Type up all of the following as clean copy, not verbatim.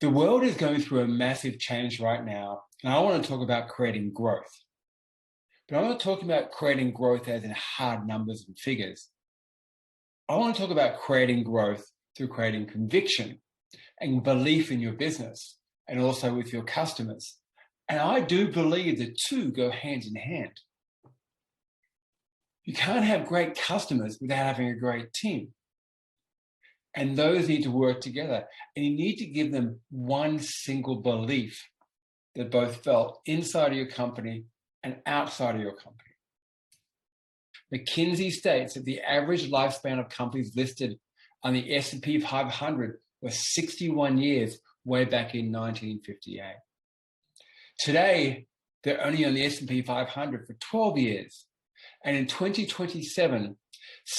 The world is going through a massive change right now, and I want to talk about creating growth. But I'm not talking about creating growth as in hard numbers and figures. I want to talk about creating growth through creating conviction and belief in your business and also with your customers. And I do believe the two go hand in hand. You can't have great customers without having a great team. And those need to work together. And you need to give them one single belief that both felt inside of your company and outside of your company. McKinsey states that the average lifespan of companies listed on the S&P 500 was 61 years way back in 1958. Today, they're only on the S&P 500 for 12 years. And in 2027,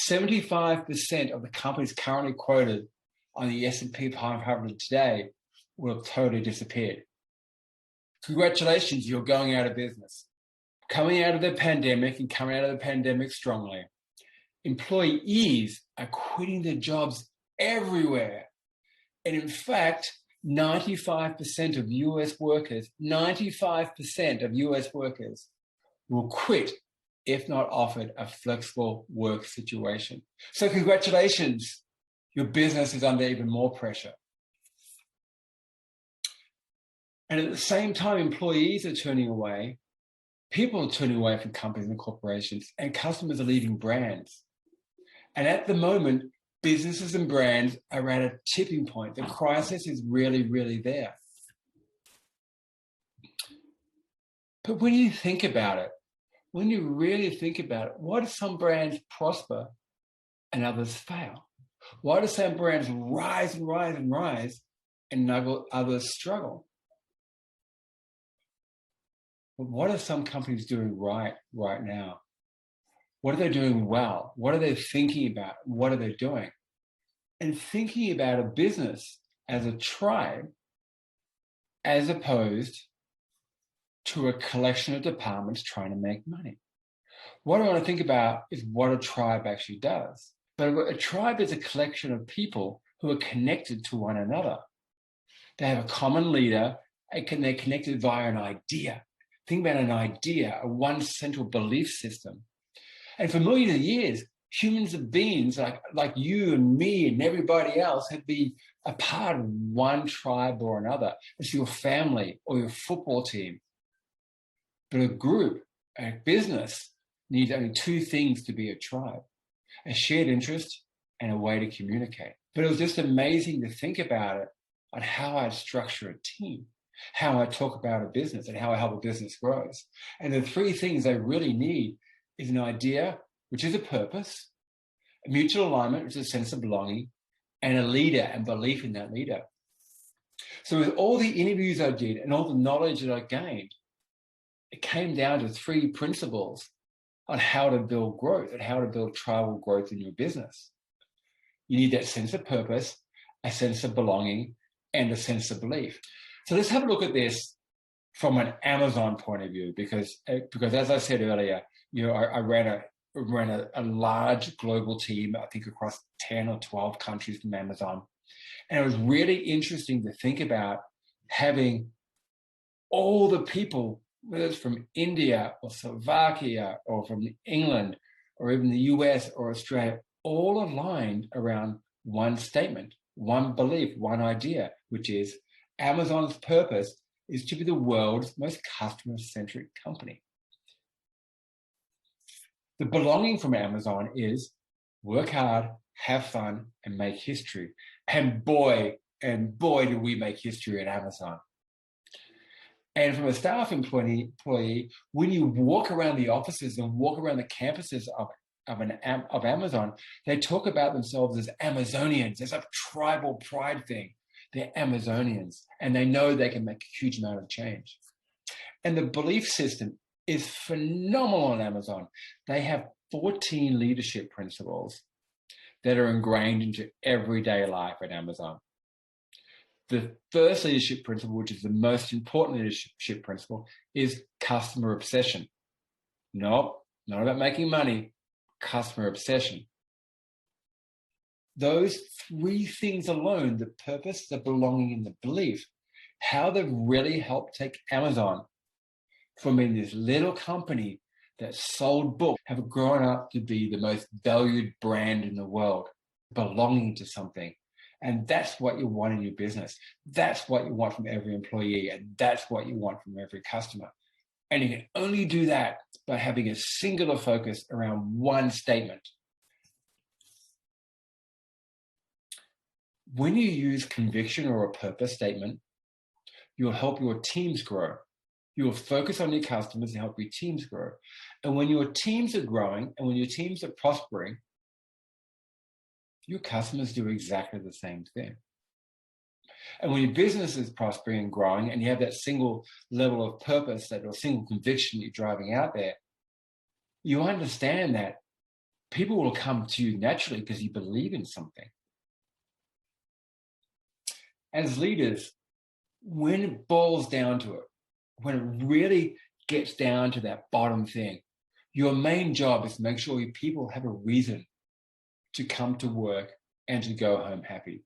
75% of the companies currently quoted on the S&P 500 today will have totally disappeared. Congratulations, you're going out of business. Coming out of the pandemic and coming out of the pandemic strongly, employees are quitting their jobs everywhere. And in fact, 95% of US workers, 95% of US workers will quit if not offered a flexible work situation. So congratulations, your business is under even more pressure. And at the same time, employees are turning away, people are turning away from companies and corporations, and customers are leaving brands. And at the moment, businesses and brands are at a tipping point. The crisis is really, really there. But when you think about it, when you really think about it, why do some brands prosper and others fail? Why do some brands rise and rise and rise and others struggle? But what are some companies doing right now? What are they doing well? What are they thinking about? What are they doing? And thinking about a business as a tribe as opposed to a collection of departments trying to make money. What I want to think about is what a tribe actually does. But a tribe is a collection of people who are connected to one another. They have a common leader, and they're connected via an idea. Think about an idea, a one central belief system. And for millions of years, humans have been like you and me and everybody else have been a part of one tribe or another. It's your family or your football team. But a group, a business, needs only two things to be a tribe: a shared interest and a way to communicate. But it was just amazing to think about it on how I structure a team, how I talk about a business, and how I help a business grows. And the three things they really need is an idea, which is a purpose, a mutual alignment, which is a sense of belonging, and a leader and belief in that leader. So with all the interviews I did and all the knowledge that I gained, it came down to three principles on how to build growth and how to build tribal growth in your business. You need that sense of purpose, a sense of belonging, and a sense of belief. So let's have a look at this from an Amazon point of view, because as I said earlier, I ran a large global team, I think across 10 or 12 countries from Amazon. And it was really interesting to think about having all the people, whether it's from India or Slovakia or from England or even the US or Australia, all aligned around one statement, one belief, one idea, which is Amazon's purpose is to be the world's most customer-centric company. The belonging from Amazon is work hard, have fun, and make history. And boy, do we make history at Amazon. And from a staff employee, when you walk around the offices and walk around the campuses of Amazon, they talk about themselves as Amazonians. It's a tribal pride thing. They're Amazonians, and they know they can make a huge amount of change. And the belief system is phenomenal on Amazon. They have 14 leadership principles that are ingrained into everyday life at Amazon. The first leadership principle, which is the most important leadership principle, is customer obsession. No, not about making money, customer obsession. those three things alone, the purpose, the belonging, and the belief, how they've really helped take Amazon from being this little company that sold books, have grown up to be the most valued brand in the world, belonging to something. And that's what you want in your business. That's what you want from every employee. And that's what you want from every customer. And you can only do that by having a singular focus around one statement. When you use conviction or a purpose statement, you'll help your teams grow. You will focus on your customers and help your teams grow. And when your teams are growing and when your teams are prospering, your customers do exactly the same thing. And when your business is prospering and growing and you have that single level of purpose, that or single conviction you're driving out there, you understand that people will come to you naturally because you believe in something. As leaders, when it boils down to it, when it really gets down to that bottom thing, your main job is to make sure your people have a reason to come to work and to go home happy.